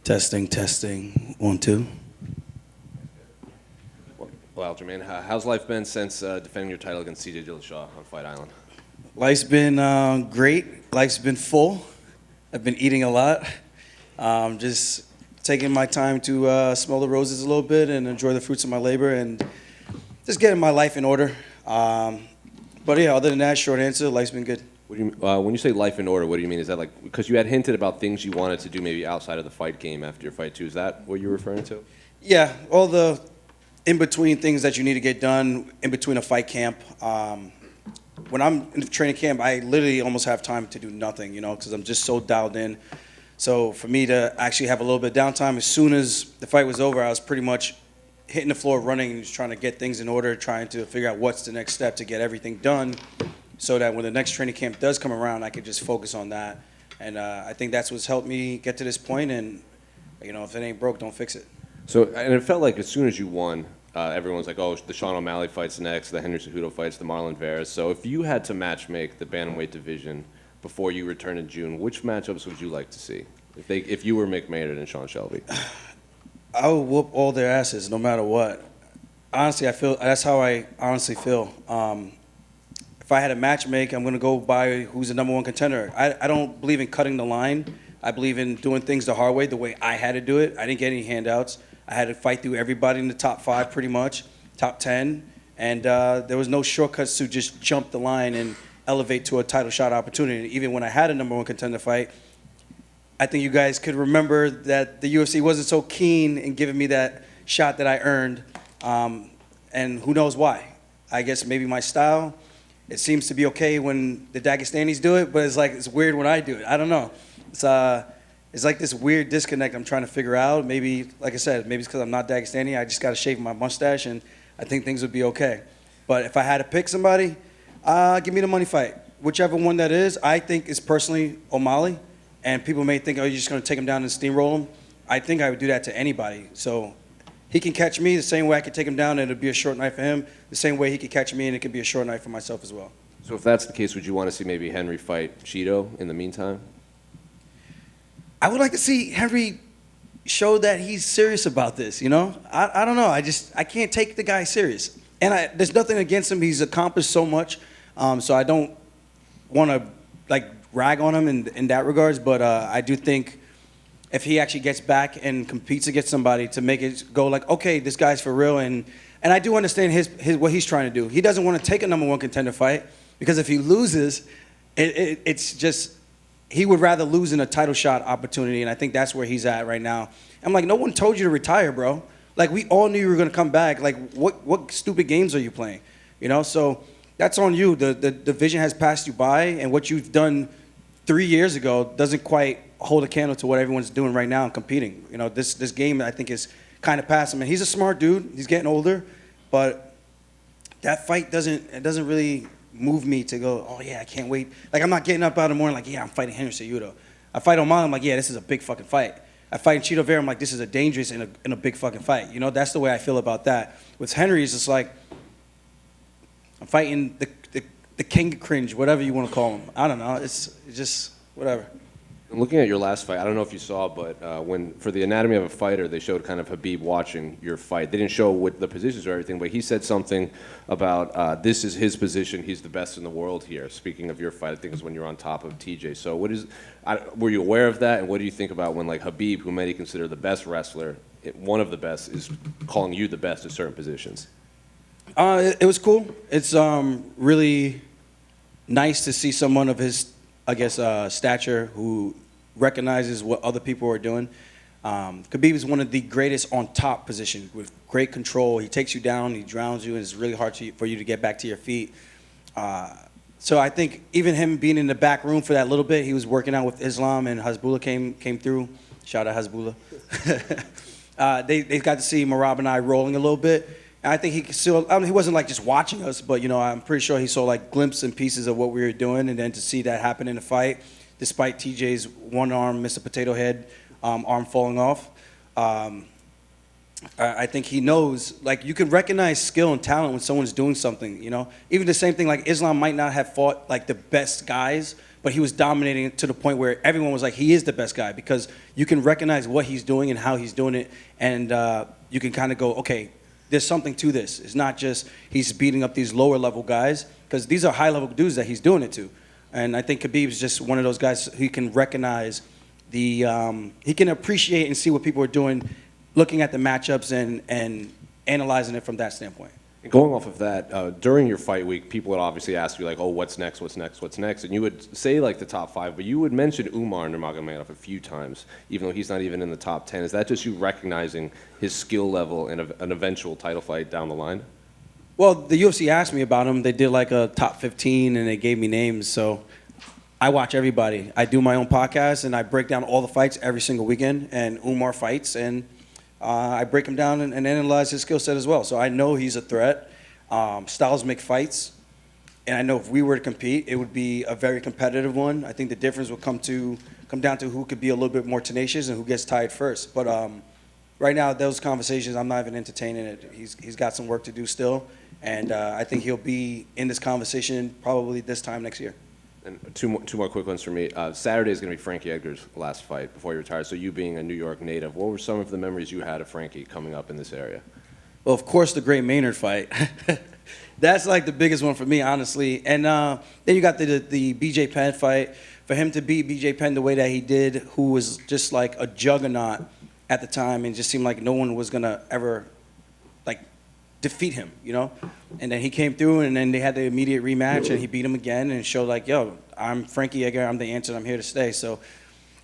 Testing, testing. 1, 2. Well, Aljamain, how's life been since defending your title against TJ Dillashaw on Fight Island? Life's been great. Life's been full. I've been eating a lot. Just taking my time to smell the roses a little bit and enjoy the fruits of my labor and just getting my life in order. But yeah, other than that, short answer, life's been good. What do you, when you say life in order, what do you mean? Is that like, because you had hinted about things you wanted to do maybe outside of the fight game after your fight too. Is that what you're referring to? Yeah, all the in-between things that you need to get done in between a fight camp. When I'm in the training camp, I literally almost have time to do nothing, you know, because I'm just so dialed in. So for me to actually have a little bit of downtime, as soon as the fight was over, I was pretty much hitting the floor running and just trying to get things in order, trying to figure out what's the next step to get everything done so that when the next training camp does come around, I could just focus on that. And I think that's what's helped me get to this point. And, you know, if it ain't broke, don't fix it. So, and it felt like as soon as you won, everyone's like, oh, the Sean O'Malley fight's next, the Henry Cejudo fight's, the Marlon Vera. So if you had to match make the Bantamweight division before you return in June, which matchups would you like to see? If you were Mick Maynard and Sean Shelby? I would whoop all their asses no matter what. Honestly, I feel that's how I honestly feel. If I had a match make, I'm going to go by who's the #1 contender. I don't believe in cutting the line. I believe in doing things the hard way, the way I had to do it. I didn't get any handouts. I had to fight through everybody in the top 5 pretty much, top 10. And there was no shortcuts to just jump the line and elevate to a title shot opportunity. Even when I had a #1 contender fight, I think you guys could remember that the UFC wasn't so keen in giving me that shot that I earned. And who knows why. I guess maybe my style. It seems to be okay when the Dagestanis do it, but it's weird when I do it. I don't know. It's like this weird disconnect I'm trying to figure out. Maybe, like I said, maybe it's because I'm not Dagestani. I just got to shave my mustache, and I think things would be okay. But if I had to pick somebody, give me the money fight. Whichever one that is, I think is personally O'Malley. And people may think, oh, you're just going to take him down and steamroll him. I think I would do that to anybody. So he can catch me the same way I could take him down and it'd be a short night for him. The same way he could catch me and it could be a short night for myself as well. So if that's the case, would you want to see maybe Henry fight Cheeto in the meantime? I would like to see Henry show that he's serious about this, you know? I don't know. I can't take the guy serious. And there's nothing against him. He's accomplished so much. So I don't want to, rag on him in that regards. But I do think if he actually gets back and competes against somebody to make it go like, okay, this guy's for real. And I do understand his what he's trying to do. He doesn't want to take a #1 contender fight because if he loses, it's just he would rather lose in a title shot opportunity. And I think that's where he's at right now. I'm like, no one told you to retire, bro. Like, we all knew you were going to come back. Like, what stupid games are you playing? You know, so that's on you. The division has passed you by, and what you've done 3 years ago doesn't quite hold a candle to what everyone's doing right now and competing. You know, this game, I think, is kind of past him. And he's a smart dude. He's getting older. But that fight doesn't really move me to go, oh, yeah, I can't wait. Like, I'm not getting up out in the morning like, yeah, I'm fighting Henry Cejudo. I fight O'Malley, I'm like, yeah, this is a big fucking fight. I fight Cheeto Vera, I'm like, this is a dangerous and a big fucking fight. You know, that's the way I feel about that. With Henry, it's just like, I'm fighting the king of cringe, whatever you want to call him. I don't know. It's just whatever. Looking at your last fight, I don't know if you saw, but when for the Anatomy of a Fighter, they showed kind of Khabib watching your fight. They didn't show what the positions or everything, but he said something about this is his position. He's the best in the world here. Speaking of your fight, I think it was when you were on top of TJ. So were you aware of that, and what do you think about when like Khabib, who many consider the best wrestler, one of the best, is calling you the best at certain positions? It was cool. It's really nice to see someone of his, I guess, stature who recognizes what other people are doing. Khabib is one of the greatest on top positions with great control. He takes you down, he drowns you, and it's really hard for you to get back to your feet. So I think even him being in the back room for that little bit, he was working out with Islam, and Hasbullah came through. Shout out Hasbullah. They got to see Merab and I rolling a little bit. And I think he could still, he wasn't like just watching us, but you know, I'm pretty sure he saw like glimpses and pieces of what we were doing, and then to see that happen in the fight, despite TJ's one arm, Mr. Potato Head, arm falling off. I think he knows, like, you can recognize skill and talent when someone's doing something, you know? Even the same thing, like, Islam might not have fought, like, the best guys, but he was dominating to the point where everyone was like, he is the best guy, because you can recognize what he's doing and how he's doing it, and you can kind of go, okay, there's something to this. It's not just he's beating up these lower level guys, because these are high level dudes that he's doing it to. And I think Khabib's just one of those guys who can recognize he can appreciate and see what people are doing, looking at the matchups and analyzing it from that standpoint. And going off of that, during your fight week, people would obviously ask you, like, oh, what's next, what's next, what's next? And you would say, like, the top 5, but you would mention Umar Nurmagomedov a few times, even though he's not even in the top 10. Is that just you recognizing his skill level in an eventual title fight down the line? Well, the UFC asked me about him. They did like a top 15, and they gave me names. So I watch everybody. I do my own podcast, and I break down all the fights every single weekend. And Umar fights, and I break him down and analyze his skill set as well. So I know he's a threat. Styles make fights, and I know if we were to compete, it would be a very competitive one. I think the difference will come down to who could be a little bit more tenacious and who gets tired first. But right now, those conversations, I'm not even entertaining it. He's got some work to do still. And I think he'll be in this conversation probably this time next year. And two more quick ones for me. Saturday is going to be Frankie Edgar's last fight before he retires. So you being a New York native, what were some of the memories you had of Frankie coming up in this area? Well, of course, the great Maynard fight. That's like the biggest one for me, honestly. And then you got the BJ Penn fight. For him to beat BJ Penn the way that he did, who was just like a juggernaut at the time, and just seemed like no one was going to ever defeat him, you know? And then he came through, and then they had the immediate rematch, and he beat him again and showed like, yo, I'm Frankie Edgar, I'm the answer, I'm here to stay. So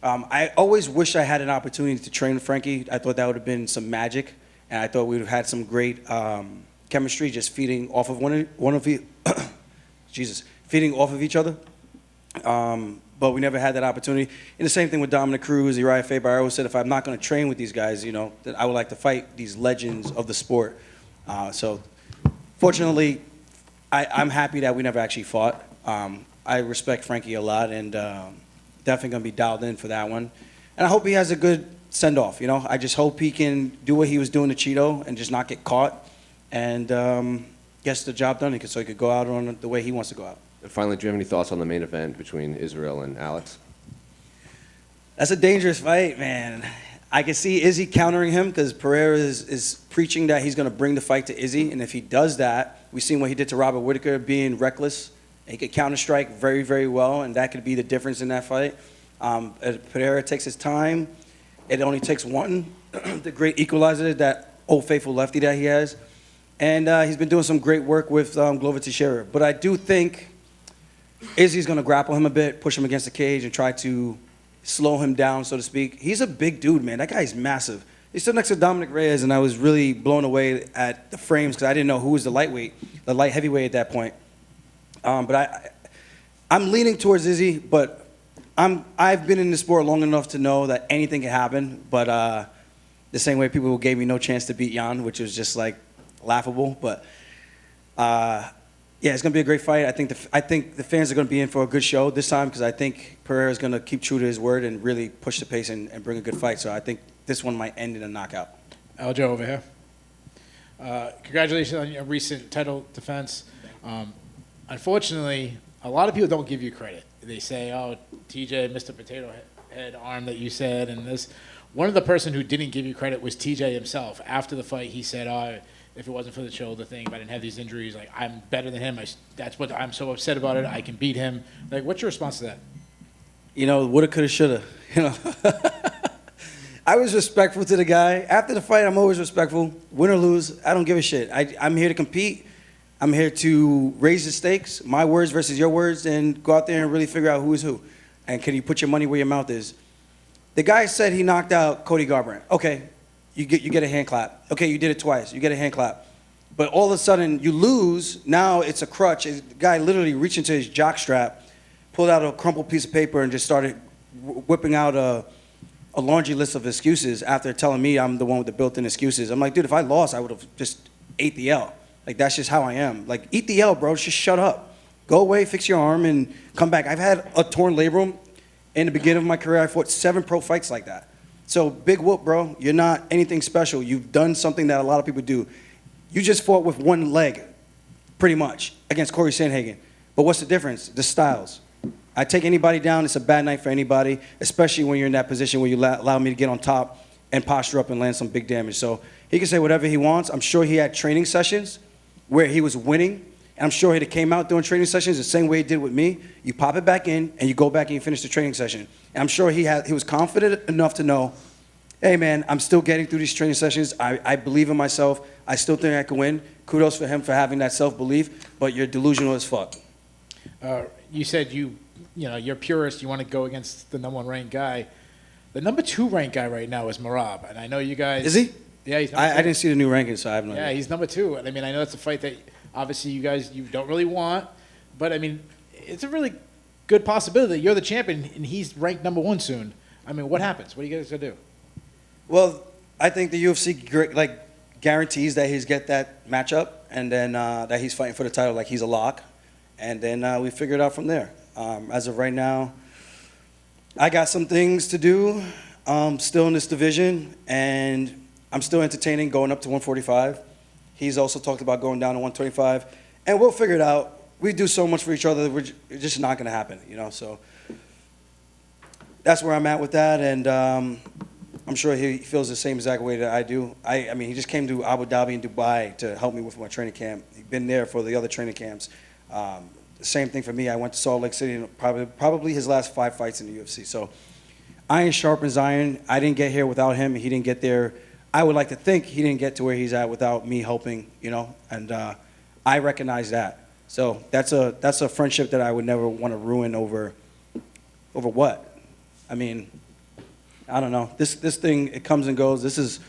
I always wish I had an opportunity to train with Frankie. I thought that would have been some magic, and I thought we would have had some great chemistry just feeding off of feeding off of each other. But we never had that opportunity. And the same thing with Dominic Cruz, Uriah Faber. I always said if I'm not going to train with these guys, you know, that I would like to fight these legends of the sport. So fortunately, I'm happy that we never actually fought. I respect Frankie a lot, and definitely going to be dialed in for that one. And I hope he has a good send-off, you know. I just hope he can do what he was doing to Cheeto and just not get caught, and gets the job done so he could go out on the way he wants to go out. And finally, do you have any thoughts on the main event between Israel and Alex? That's a dangerous fight, man. I can see Izzy countering him because Pereira is preaching that he's going to bring the fight to Izzy. And if he does that, we've seen what he did to Robert Whittaker, being reckless. He could counter-strike very, very well, and that could be the difference in that fight. Pereira takes his time. It only takes one, the great equalizer, that old faithful lefty that he has. And he's been doing some great work with Glover Teixeira. But I do think Izzy's going to grapple him a bit, push him against the cage, and try to slow him down, so to speak. He's a big dude, man. That guy's massive. He stood next to Dominic Reyes, and I was really blown away at the frames because I didn't know who was the light heavyweight at that point. But I'm leaning towards Izzy, but I've been in the sport long enough to know that anything can happen. But the same way people gave me no chance to beat Jan, which was just like laughable. But yeah, it's gonna be a great fight. I think the fans are gonna be in for a good show this time because I think Pereira is gonna keep true to his word and really push the pace and bring a good fight. So I think this one might end in a knockout. Aljo over here. Congratulations on your recent title defense. Unfortunately, a lot of people don't give you credit. They say, "Oh, TJ, Mr. Potato Head arm that you said," and this. One of the person who didn't give you credit was TJ himself. After the fight, he said, "Oh, if it wasn't for the shoulder thing, if I didn't have these injuries, like I'm better than him. That's what I'm so upset about it. I can beat him." Like, what's your response to that? You know, woulda, coulda, shoulda. You know, I was respectful to the guy. After the fight, I'm always respectful. Win or lose, I don't give a shit. I'm here to compete. I'm here to raise the stakes, my words versus your words, and go out there and really figure out who is who. And can you put your money where your mouth is? The guy said he knocked out Cody Garbrandt. Okay, you get a hand clap. Okay, you did it twice. You get a hand clap. But all of a sudden, you lose. Now it's a crutch. The guy literally reached into his jock strap, pulled out a crumpled piece of paper, and just started whipping out a laundry list of excuses after telling me I'm the one with the built-in excuses. I'm like, dude, if I lost, I would have just ate the L. Like, that's just how I am. Like, eat the L, bro. Just shut up. Go away, fix your arm, and come back. I've had a torn labrum. In the beginning of my career, I fought 7 pro fights like that. So, big whoop, bro. You're not anything special. You've done something that a lot of people do. You just fought with one leg, pretty much, against Corey Sandhagen. But what's the difference? The styles. I take anybody down. It's a bad night for anybody, especially when you're in that position where you allow me to get on top and posture up and land some big damage. So he can say whatever he wants. I'm sure he had training sessions where he was winning. And I'm sure he'd came out doing training sessions the same way he did with me. You pop it back in, and you go back and you finish the training session. And I'm sure he was confident enough to know, hey, man, I'm still getting through these training sessions. I believe in myself. I still think I can win. Kudos for him for having that self-belief, but you're delusional as fuck. You said you're purist. You want to go against the number 1 ranked guy. The number 2 ranked guy right now is Merab, and I know you guys. Is he? Yeah, he's. I didn't see the new rankings, so I have no idea. Yeah, he's number 2, and I mean I know it's a fight that obviously you don't really want, but I mean it's a really good possibility that you're the champion and he's ranked number 1 soon. I mean, what happens? What are you guys gonna do? Well, I think the UFC guarantees that he's get that matchup, and then that he's fighting for the title like he's a lock, and then we figure it out from there. As of right now, I got some things to do still in this division, and I'm still entertaining going up to 145. He's also talked about going down to 125, and we'll figure it out. We do so much for each other, it's just not going to happen, So that's where I'm at with that, and I'm sure he feels the same exact way that I do. I mean, he just came to Abu Dhabi and Dubai to help me with my training camp. He's been there for the other training camps. The same thing for me. I went to Salt Lake City, probably his last 5 fights in the UFC. So iron sharpens iron. I didn't get here without him. He didn't get there. I would like to think he didn't get to where he's at without me helping, and I recognize that. So that's a friendship that I would never want to ruin over what? I mean, I don't know. This thing, it comes and goes. This is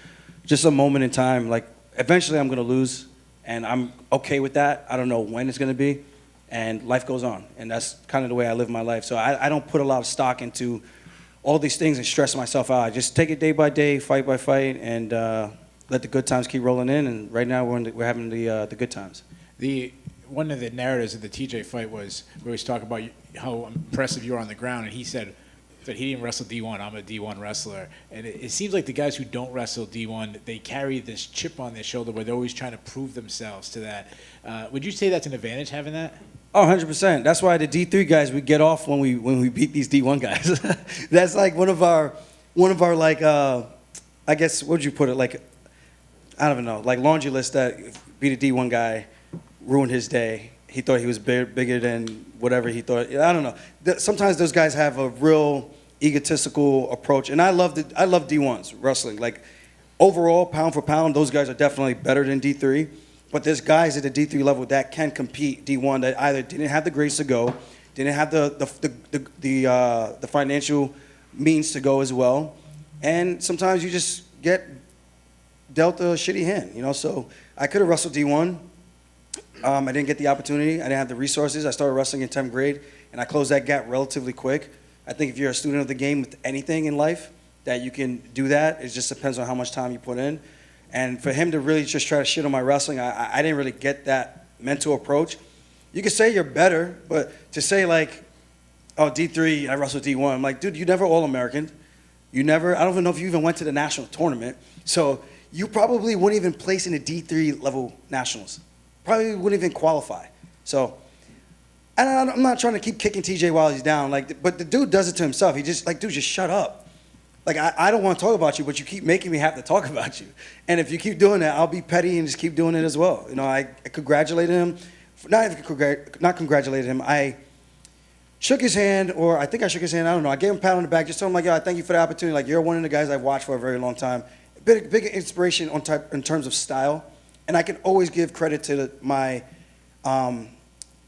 just a moment in time. Like, eventually I'm going to lose, and I'm okay with that. I don't know when it's going to be, and life goes on, and that's kind of the way I live my life. So I don't put a lot of stock into all these things and stress myself out. I just take it day by day, fight by fight, and let the good times keep rolling in. And right now we're having the good times. One of the narratives of the TJ fight was we always talk about how impressive you are on the ground, and he said that he didn't wrestle D1. I'm a D1 wrestler, and it seems like the guys who don't wrestle D1, they carry this chip on their shoulder where they're always trying to prove themselves to that. Would you say that's an advantage having that? Oh, 100%. That's why the D3 guys, we get off when we beat these D1 guys. That's like one of our like I guess, what would you put it, like, I don't even know, like laundry list that beat a D1 guy, ruined his day. He thought he was bigger than whatever he thought. I don't know. Sometimes those guys have a real egotistical approach, and I love D1s wrestling. Like, overall, pound for pound, those guys are definitely better than D3. But there's guys at the D3 level that can compete D1 that either didn't have the grace to go, didn't have the financial means to go as well, and sometimes you just get dealt a shitty hand, So I could have wrestled D1. I didn't get the opportunity. I didn't have the resources. I started wrestling in 10th grade, and I closed that gap relatively quick. I think if you're a student of the game with anything in life, that you can do that. It just depends on how much time you put in. And for him to really just try to shit on my wrestling, I didn't really get that mental approach. You could say you're better, but to say like, oh, D3, I wrestled D1. I'm like, dude, you never All-American. I don't even know if you even went to the national tournament. So you probably wouldn't even place in the D3 level nationals. Probably wouldn't even qualify. So, and I'm not trying to keep kicking TJ while he's down. But the dude does it to himself. He just, dude, just shut up. Like, I don't want to talk about you, but you keep making me have to talk about you. And if you keep doing that, I'll be petty and just keep doing it as well. I congratulated him. Not congratulated him. I shook his hand, or I think I shook his hand. I don't know. I gave him a pat on the back. Just told him, like, yo, I thank you for the opportunity. Like, you're one of the guys I've watched for a very long time. Big inspiration in terms of style. And I can always give credit to my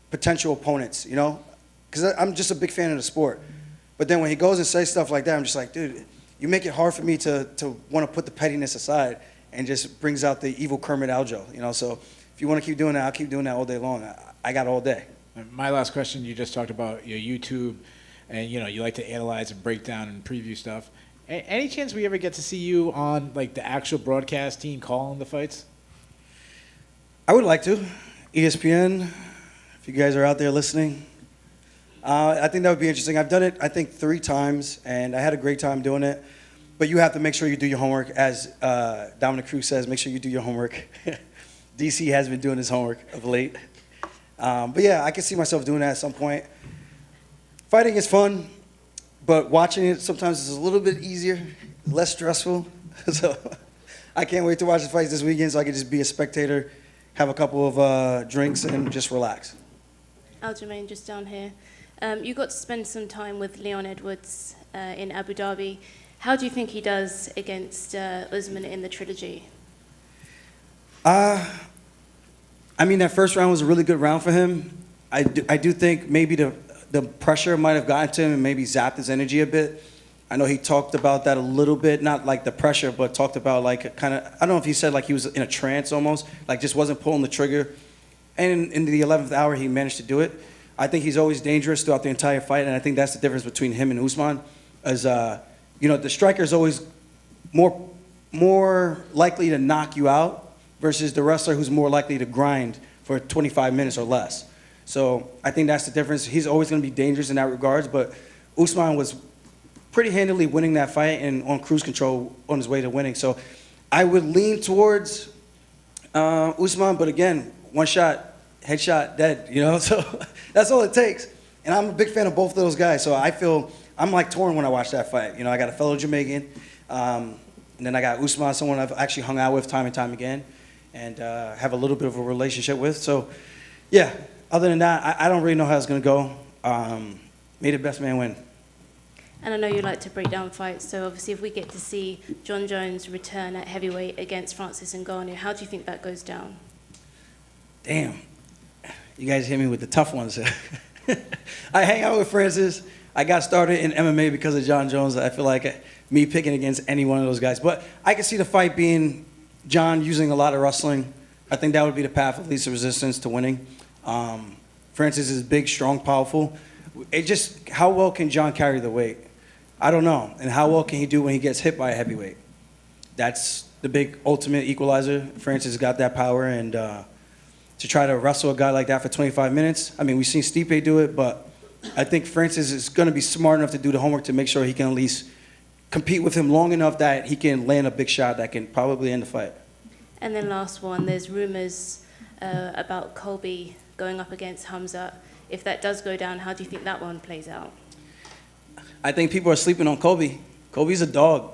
potential opponents, because I'm just a big fan of the sport. But then when he goes and says stuff like that, I'm just like, dude, you make it hard for me to want to put the pettiness aside, and just brings out the evil Kermit Aljo, So if you want to keep doing that, I'll keep doing that all day long. I got all day. My last question, you just talked about your YouTube, and you like to analyze and break down and preview stuff. Any chance we ever get to see you on like the actual broadcast team calling the fights? I would like to. ESPN, if you guys are out there listening. I think that would be interesting. I've done it, I think, 3 times, and I had a great time doing it. But you have to make sure you do your homework. As Dominic Cruz says, make sure you do your homework. DC has been doing his homework of late. But yeah, I can see myself doing that at some point. Fighting is fun, but watching it sometimes is a little bit easier, less stressful. So I can't wait to watch the fights this weekend so I can just be a spectator, have a couple of drinks, and just relax. Aljamain, just down here. You got to spend some time with Leon Edwards in Abu Dhabi. How do you think he does against Usman in the trilogy? I mean, that first round was a really good round for him. I do think maybe the pressure might have gotten to him and maybe zapped his energy a bit. I know he talked about that a little bit, not like the pressure, but talked about like kind of, I don't know if he said like he was in a trance almost, like just wasn't pulling the trigger. And in the 11th hour, he managed to do it. I think he's always dangerous throughout the entire fight, and I think that's the difference between him and Usman. As you know, the striker is always more likely to knock you out versus the wrestler who's more likely to grind for 25 minutes or less. So I think that's the difference. He's always going to be dangerous in that regards, but Usman was pretty handily winning that fight and on cruise control on his way to winning. So I would lean towards Usman, but again, one shot, headshot, dead, you know? So that's all it takes. And I'm a big fan of both of those guys, so I feel I'm like torn when I watch that fight. You know, I got a fellow Jamaican, and then I got Usman, someone I've actually hung out with time and time again, and have a little bit of a relationship with. So, yeah, other than that, I don't really know how it's going to go. May the best man win. And I know you like to break down fights, so obviously if we get to see John Jones return at heavyweight against Francis Ngannou, how do you think that goes down? Damn, you guys hit me with the tough ones. I hang out with Francis. I got started in MMA because of John Jones. I feel like me picking against any one of those guys. But I can see the fight being John using a lot of wrestling. I think that would be the path of least resistance to winning. Francis is big, strong, powerful. It just, how well can John carry the weight? I don't know. And how well can he do when he gets hit by a heavyweight? That's the big ultimate equalizer. Francis has got that power, and to try to wrestle a guy like that for 25 minutes, I mean, we've seen Stipe do it, but I think Francis is going to be smart enough to do the homework to make sure he can at least compete with him long enough that he can land a big shot that can probably end the fight. And then last one, there's rumors about Colby going up against Hamza. If that does go down, how do you think that one plays out? I think people are sleeping on Colby. Colby's a dog.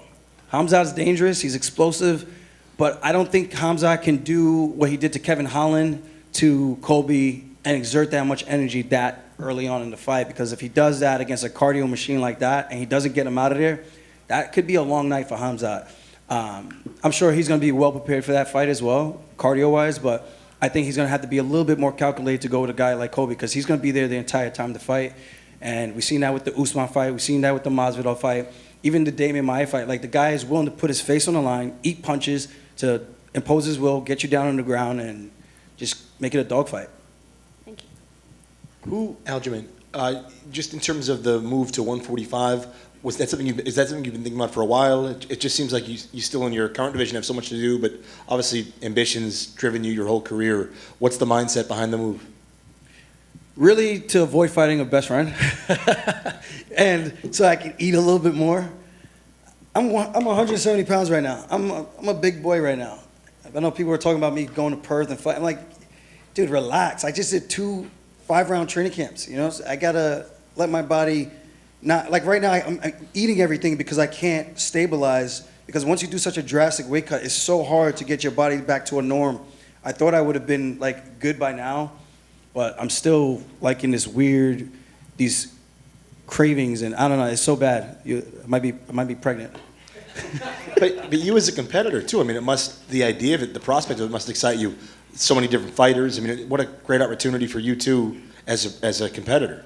Hamza's dangerous. He's explosive. But I don't think Hamza can do what he did to Kevin Holland to Colby and exert that much energy that early on in the fight. Because if he does that against a cardio machine like that and he doesn't get him out of there, that could be a long night for Hamza. I'm sure he's going to be well prepared for that fight as well, cardio-wise. But I think he's going to have to be a little bit more calculated to go with a guy like Colby because he's going to be there the entire time to fight. And we've seen that with the Usman fight. We've seen that with the Masvidal fight. Even the Damian Maia fight. Like, the guy is willing to put his face on the line, eat punches, to impose his will, get you down on the ground, and just make it a dogfight. Thank you. Who, Aljamain, just in terms of the move to 145, is that something you've been thinking about for a while? It just seems like you still in your current division have so much to do, but obviously ambition's driven you your whole career. What's the mindset behind the move? Really to avoid fighting a best friend. And so I can eat a little bit more. I'm 170 pounds right now. I'm a big boy right now. I know people are talking about me going to Perth and fight. I'm like, dude, relax. I just did 2 5-round training camps. You know, so I gotta let my body not, like right now I'm eating everything because I can't stabilize. Because once you do such a drastic weight cut, it's so hard to get your body back to a norm. I thought I would have been like good by now, but I'm still like in this weird, these cravings, and I don't know. It's so bad. I might be pregnant. But you as a competitor too. I mean, the idea of it, the prospect of it must excite you. So many different fighters. I mean, what a great opportunity for you too as a competitor.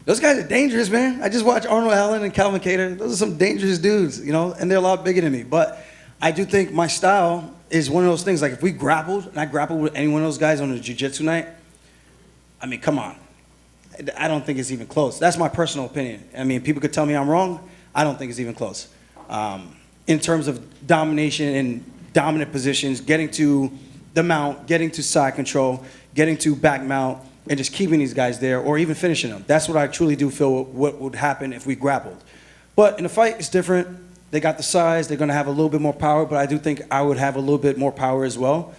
Those guys are dangerous, man. I just watched Arnold Allen and Calvin Kattar. Those are some dangerous dudes, you know, and they're a lot bigger than me. But I do think my style is one of those things. Like if we grappled, and I grappled with any one of those guys on a jiu-jitsu night, I mean, come on. I don't think it's even close. That's my personal opinion. I mean, people could tell me I'm wrong. I don't think it's even close. In terms of domination and dominant positions, getting to the mount, getting to side control, getting to back mount, and just keeping these guys there or even finishing them. That's what I truly do feel what would happen if we grappled. But in a fight, it's different. They got the size. They're going to have a little bit more power, but I do think I would have a little bit more power as well.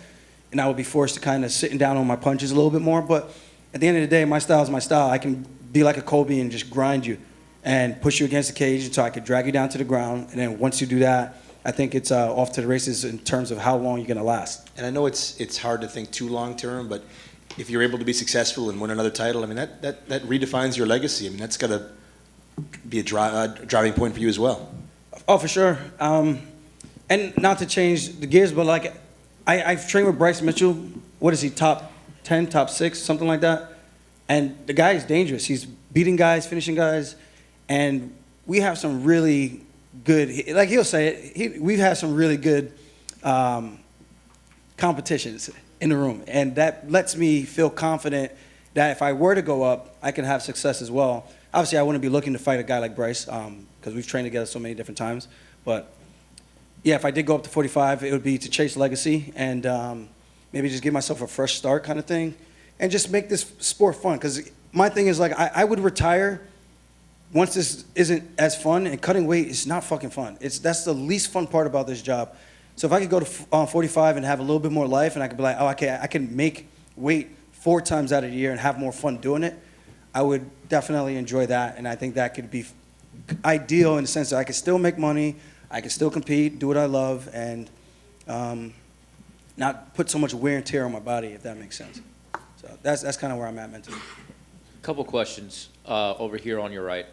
And I would be forced to kind of sitting down on my punches a little bit more. But at the end of the day, my style is my style. I can be like a Kobe and just grind you and push you against the cage until I could drag you down to the ground. And then once you do that, I think it's off to the races in terms of how long you're going to last. And I know it's hard to think too long term, but if you're able to be successful and win another title, I mean, that redefines your legacy. I mean, that's got to be a driving point for you as well. Oh, for sure. And not to change the gears, but like I've trained with Bryce Mitchell. What is he, top 10, top 6, something like that? And the guy is dangerous. He's beating guys, finishing guys. And we have some really good, like he'll say it, we've had some really good competitions in the room. And that lets me feel confident that if I were to go up, I can have success as well. Obviously, I wouldn't be looking to fight a guy like Bryce because we've trained together so many different times. But yeah, if I did go up to 45, it would be to chase legacy and maybe just give myself a fresh start kind of thing and just make this sport fun. Because my thing is like I would retire once this isn't as fun, and cutting weight is not fucking fun. That's the least fun part about this job. So if I could go to 45 and have a little bit more life, and I could be like, oh, okay, I can make weight 4 times out of the year and have more fun doing it, I would definitely enjoy that. And I think that could be ideal in the sense that I could still make money, I could still compete, do what I love, and not put so much wear and tear on my body, if that makes sense. So that's kind of where I'm at mentally. Couple questions over here on your right.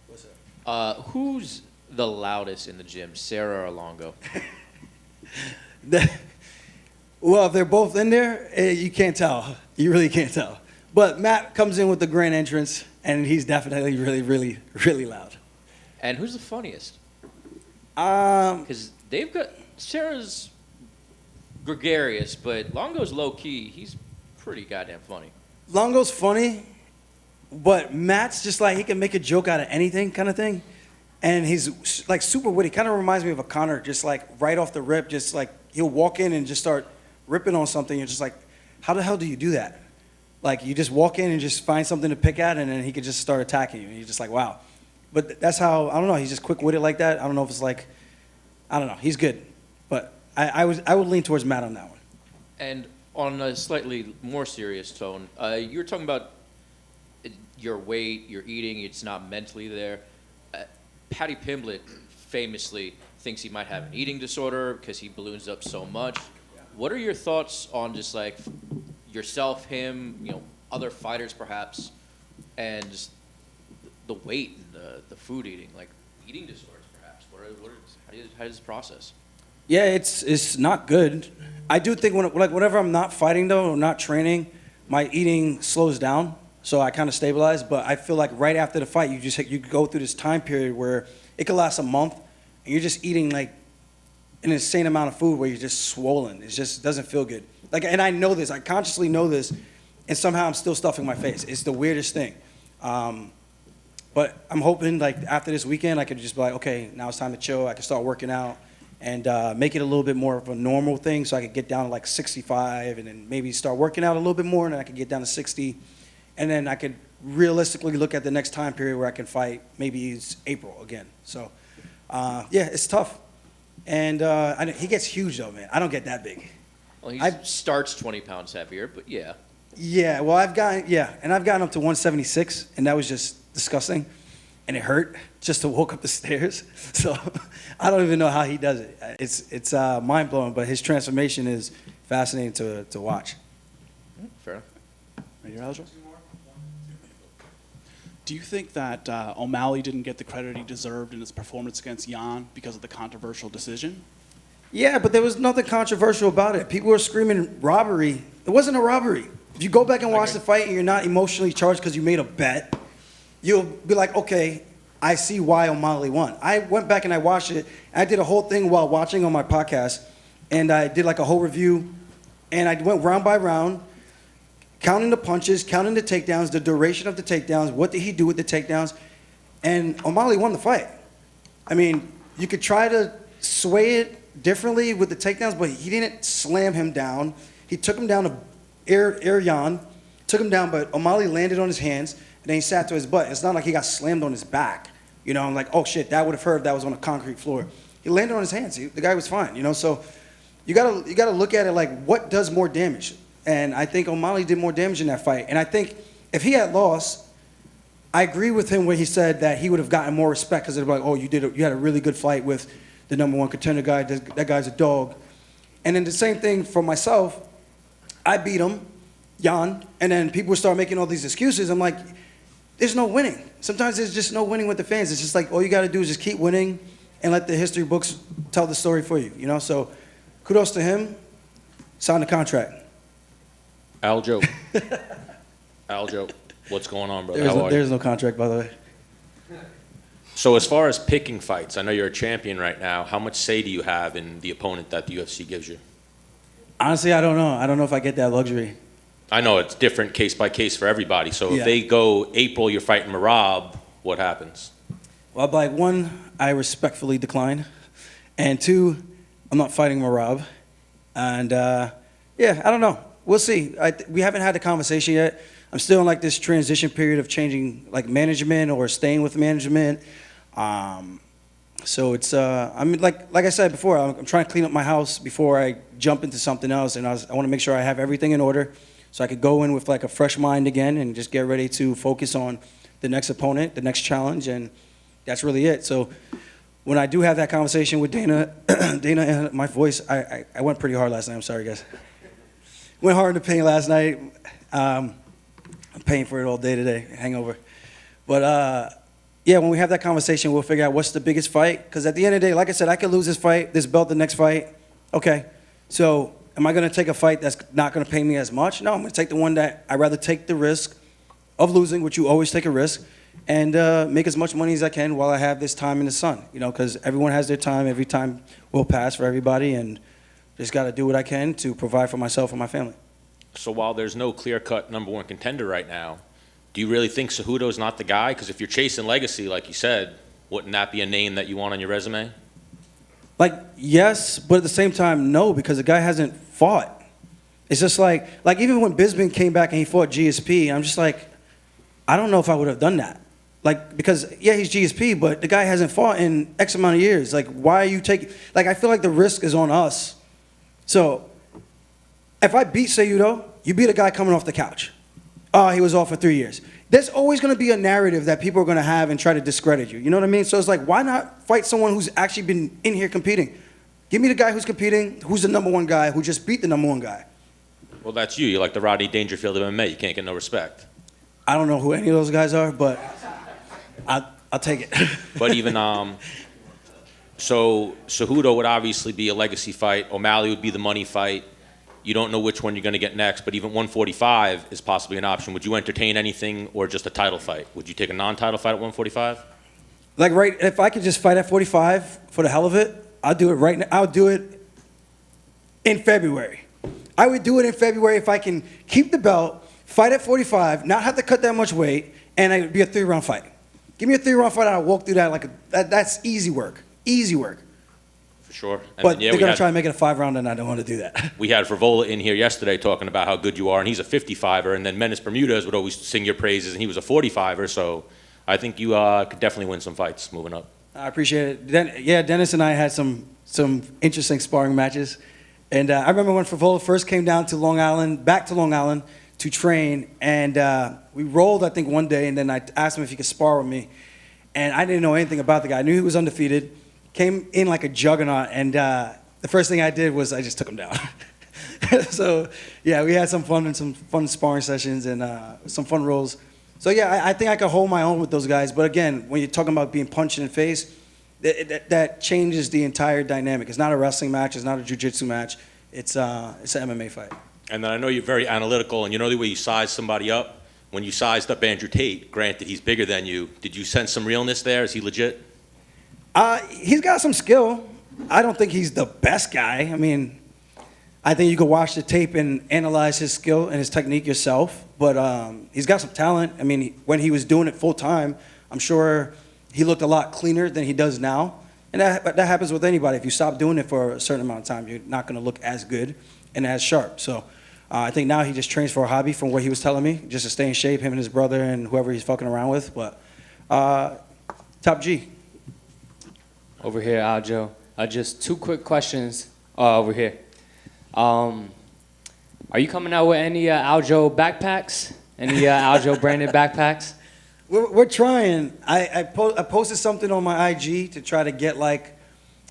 What's up? Who's the loudest in the gym, Sarah or Longo? Well, if they're both in there, you can't tell. You really can't tell. But Matt comes in with the grand entrance, and he's definitely really, really, really loud. And who's the funniest? Um, Because they've got Sarah's gregarious, but Longo's low key. He's pretty goddamn funny. Longo's funny, but Matt's just like, he can make a joke out of anything kind of thing. And he's like super witty. Kind of reminds me of a Connor, just like right off the rip, just like he'll walk in and just start ripping on something. You're just like, how the hell do you do that? Like you just walk in and just find something to pick at, and then he could just start attacking you. And you're just like, wow. But that's how, I don't know, he's just quick-witted like that. I don't know if it's like, I don't know. He's good. But I would lean towards Matt on that one. And on a slightly more serious tone, you were talking about your weight, your eating, it's not mentally there. Paddy Pimblett famously thinks he might have an eating disorder because he balloons up so much. What are your thoughts on just like yourself, him, other fighters perhaps, and just the weight and the food eating, like eating disorders perhaps? How does this process? Yeah, it's not good. I do think whenever I'm not fighting though, or not training, my eating slows down, so I kind of stabilize. But I feel like right after the fight, you go through this time period where it could last a month, and you're just eating like an insane amount of food where you're just swollen. It just doesn't feel good. Like, and I know this, I consciously know this, and somehow I'm still stuffing my face. It's the weirdest thing. But I'm hoping like after this weekend, I could just be like, okay, now it's time to chill. I can start working out and make it a little bit more of a normal thing, so I could get down to like 65, and then maybe start working out a little bit more, and then I could get down to 60, and then I could realistically look at the next time period where I can fight. Maybe it's April again. So yeah, it's tough. And he gets huge though, man. I don't get that big. Well, he starts 20 pounds heavier, but yeah. Yeah, well, I've gotten up to 176, and that was just disgusting, and it hurt just to walk up the stairs. So I don't even know how he does it. It's mind blowing, but his transformation is fascinating to watch. Fair enough. Right here, Aljo? Do you think that O'Malley didn't get the credit he deserved in his performance against Jan because of the controversial decision? Yeah, but there was nothing controversial about it. People were screaming robbery. It wasn't a robbery. If you go back and watch the fight and you're not emotionally charged because you made a bet, you'll be like, okay, I see why O'Malley won. I went back and I watched it. I did a whole thing while watching on my podcast, and I did like a whole review, and I went round by round, counting the punches, counting the takedowns, the duration of the takedowns, what did he do with the takedowns, and O'Malley won the fight. I mean, you could try to sway it differently with the takedowns, but he didn't slam him down. He took him down to air Jan, took him down, but O'Malley landed on his hands, and then he sat to his butt. It's not like he got slammed on his back. I'm like, oh shit, that would have hurt if that was on a concrete floor. He landed on his hands. The guy was fine, So you gotta look at it like, what does more damage? And I think O'Malley did more damage in that fight. And I think if he had lost, I agree with him when he said that he would have gotten more respect because they'd be like, oh, you had a really good fight with the number one contender guy. That guy's a dog. And then the same thing for myself. I beat him, Jan, and then people start making all these excuses. I'm like, there's no winning. Sometimes there's just no winning with the fans. It's just like all you got to do is just keep winning and let the history books tell the story for you. You know, so kudos to him. Sign the contract. Aljo. Aljo, what's going on, brother? How are you? There's no contract, by the way. So as far as picking fights, I know you're a champion right now. How much say do you have in the opponent that the UFC gives you? Honestly, I don't know. I don't know if I get that luxury. I know it's different case by case for everybody. So Yeah. if they go April, you're fighting Merab, what happens? Well, like, one, I respectfully decline. And two, I'm not fighting Merab. And, yeah, I don't know. We'll see. We haven't had the conversation yet. I'm still in, like, this transition period of changing, like, management or staying with management. So it's, I mean, like I said before, I'm trying to clean up my house before I jump into something else. And I want to make sure I have everything in order so I could go in with, like, a fresh mind again and just get ready to focus on the next opponent, the next challenge, and that's really it. So when I do have that conversation with Dana, and my voice, I went pretty hard last night. I'm sorry, guys. Went hard in the pain last night. I'm paying for it all day today, hangover. But yeah, when we have that conversation, we'll figure out what's the biggest fight. Because at the end of the day, like I said, I could lose this fight, this belt, the next fight. Okay, so am I going to take a fight that's not going to pay me as much? No, I'm going to take the one that I'd rather take the risk of losing, which you always take a risk, and make as much money as I can while I have this time in the sun. You know, because everyone has their time. Every time will pass for everybody, and just got to do what I can to provide for myself and my family. So while there's no clear-cut number one contender right now, do you really think Cejudo's not the guy? Because if you're chasing legacy, like you said, wouldn't that be a name that you want on your resume? Like, yes, but at the same time, no, because the guy hasn't fought. It's just like even when Bisping came back and he fought GSP, I'm just like, I don't know if I would have done that. Like, because, yeah, he's GSP, but the guy hasn't fought in X amount of years. Like, why are you taking, like, I feel like the risk is on us. So, if I beat Cejudo, you beat a guy coming off the couch. Oh, he was off for 3 years. There's always going to be a narrative that people are going to have and try to discredit you. You know what I mean? So it's like, why not fight someone who's actually been in here competing? Give me the guy who's competing, who's the number one guy, who just beat the number one guy. Well, that's you. You're like the Rodney Dangerfield of MMA. You can't get no respect. I don't know who any of those guys are, but I'll take it. But even so Cejudo would obviously be a legacy fight. O'Malley would be the money fight. You don't know which one you're going to get next, but even 145 is possibly an option. Would you entertain anything or just a title fight? Would you take a non-title fight at 145? Like, right, if I could just fight at 45 for the hell of it, I'll do it right now. I'll do it in February. I would do it in February if I can keep the belt, fight at 45, not have to cut that much weight, and it would be a 3-round fight. Give me a 3-round fight, and I'll walk through that like that's easy work. Easy work. For sure. And But then, yeah, they're going to try and make it a 5-round, and I don't want to do that. We had Frivola in here yesterday talking about how good you are, and he's a 55er, and then Menace Bermudez would always sing your praises, and he was a 45er, so I think you could definitely win some fights moving up. I appreciate it. Yeah, Dennis and I had some interesting sparring matches. And I remember when Frivola first came down to Long Island, back to Long Island to train, and we rolled, I think, one day, and then I asked him if he could spar with me. And I didn't know anything about the guy. I knew he was undefeated, came in like a juggernaut, and the first thing I did was I just took him down. So, yeah, we had some fun and some fun sparring sessions and some fun rolls. So, yeah, I think I could hold my own with those guys. But, again, when you're talking about being punched in the face, that changes the entire dynamic. It's not a wrestling match. It's not a jiu-jitsu match. It's an MMA fight. And then I know you're very analytical, and you know the way you size somebody up. When you sized up Andrew Tate, granted he's bigger than you, did you sense some realness there? Is he legit? He's got some skill. I don't think he's the best guy. I mean, I think you could watch the tape and analyze his skill and his technique yourself. But he's got some talent. I mean, when he was doing it full time, I'm sure he looked a lot cleaner than he does now. And that happens with anybody. If you stop doing it for a certain amount of time, you're not going to look as good and as sharp. So I think now he just trains for a hobby from what he was telling me, just to stay in shape, him and his brother and whoever he's fucking around with. But top G. Over here, Aljo. Just 2 quick questions over here. Are you coming out with any Aljo backpacks? Any Aljo branded backpacks? We're trying. I posted something on my IG to try to get like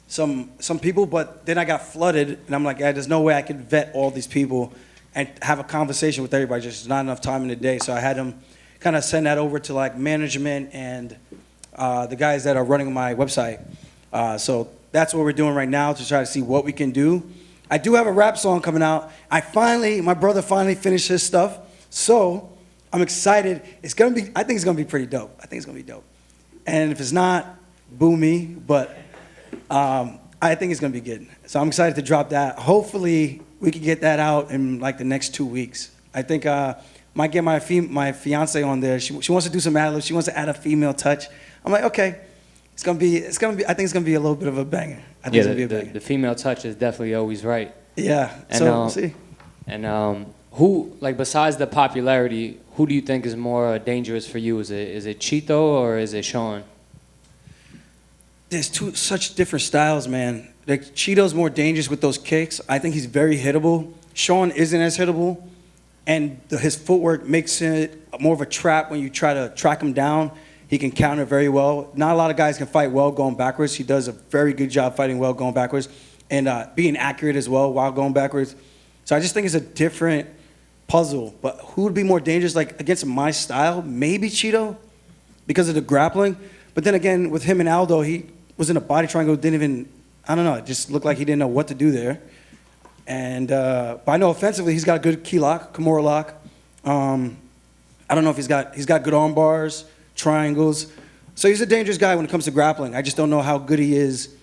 some people, but then I got flooded, and I'm like, there's no way I could vet all these people and have a conversation with everybody. Just not enough time in the day. So I had them kind of send that over to like management and the guys that are running my website. So that's what we're doing right now to try to see what we can do. I do have a rap song coming out. My brother finally finished his stuff. So I'm excited. I think it's gonna be pretty dope. And if it's not, boo me, but I think it's gonna be good. So I'm excited to drop that. Hopefully we can get that out in like the next 2 weeks. I think might get my fiance on there. She wants to do some ad libs. She wants to add a female touch. I'm like, okay. I think it's gonna be a little bit of a banger. I think it's gonna be a banger. The female touch is definitely always right. Yeah. And, so we'll see. And who, like, besides the popularity, who do you think is more dangerous for you? Is it Chito or is it Sean? There's such different styles, man. Like Cheeto's more dangerous with those kicks. I think he's very hittable. Sean isn't as hittable, and his footwork makes it more of a trap when you try to track him down. He can counter very well. Not a lot of guys can fight well going backwards. He does a very good job fighting well going backwards and being accurate as well while going backwards. So I just think it's a different puzzle. But who would be more dangerous, like against my style? Maybe Cheeto because of the grappling. But then again, with him and Aldo, he was in a body triangle, I don't know, it just looked like he didn't know what to do there. And but I know offensively, he's got a good key lock, Kimura lock. I don't know if he's got good arm bars, triangles. So he's a dangerous guy when it comes to grappling. I just don't know how good he is.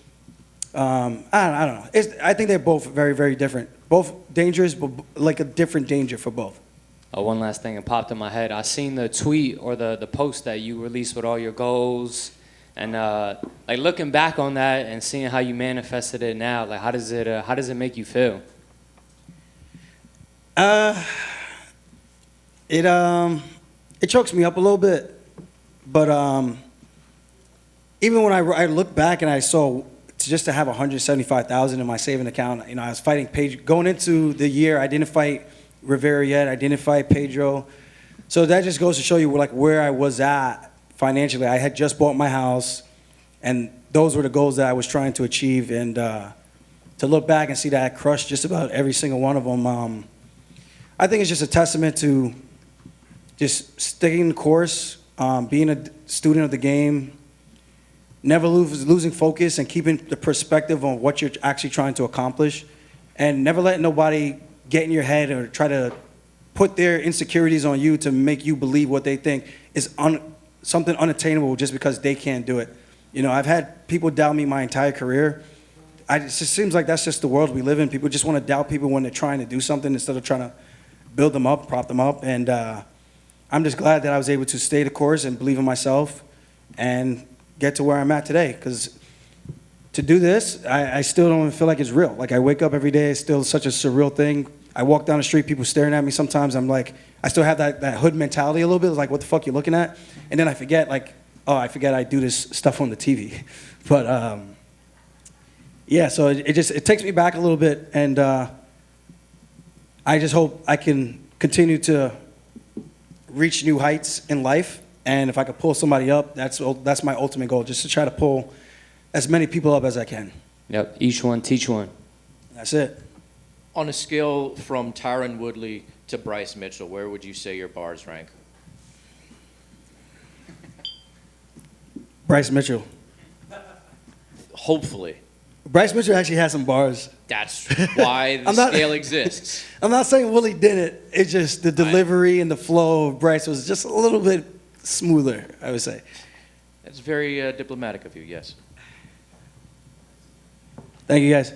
I don't know. I think they're both very, very different. Both dangerous, but like a different danger for both. One last thing that popped in my head. I seen the tweet or the post that you released with all your goals. And like looking back on that and seeing how you manifested it now, like how does it make you feel? It chokes me up a little bit, but even when I look back and I saw just to have 175,000 in my saving account, I was fighting Pedro going into the year. I didn't fight Rivera yet. I didn't fight Pedro, so that just goes to show you where I was at financially. I had just bought my house, and those were the goals that I was trying to achieve. And to look back and see that I crushed just about every single one of them, I think it's just a testament to just sticking the course, being a student of the game, never losing focus and keeping the perspective on what you're actually trying to accomplish, and never letting nobody get in your head or try to put their insecurities on you to make you believe what they think is something unattainable just because they can't do it. I've had people doubt me my entire career. It just seems like that's just the world we live in. People just want to doubt people when they're trying to do something instead of trying to build them up, prop them up. And I'm just glad that I was able to stay the course and believe in myself and get to where I'm at today. Because to do this, I still don't feel like it's real. Like I wake up every day, it's still such a surreal thing. I walk down the street, people staring at me sometimes. I'm like, I still have that hood mentality a little bit. It's like, what the fuck you looking at? And then I forget, I do this stuff on the TV. But yeah, so it takes me back a little bit, and I just hope I can continue to reach new heights in life. And if I could pull somebody up, that's my ultimate goal, just to try to pull as many people up as I can. Yep, each one teach one. That's it. On a scale from Tyron Woodley to Bryce Mitchell, where would you say your bars rank? Bryce Mitchell. Hopefully. Bryce Mitchell actually has some bars. That's why the scale exists. I'm not saying Willie didn't. It's just the delivery and the flow of Bryce was just a little bit smoother, I would say. That's very diplomatic of you, yes. Thank you, guys.